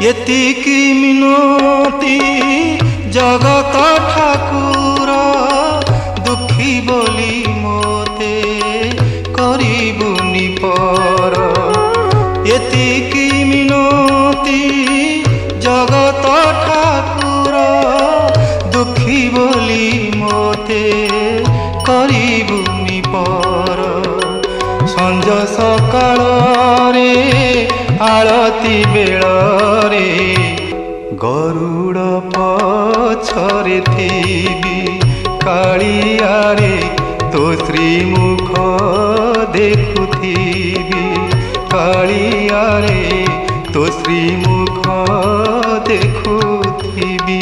एतिकी मिनती जगत ठाकुर दुखी बोली मोते करिबुनि पर। एतिकी मिनती जगत ठाकुर दुखी बोली मोते करिबुनि पर। संज सकाळ रे आळती बेळ रे गरुड़ पछरे थीबी कालिया रे तो श्रीमुख देखुथीबी कालिया रे तो श्रीमुख देखुथीबी।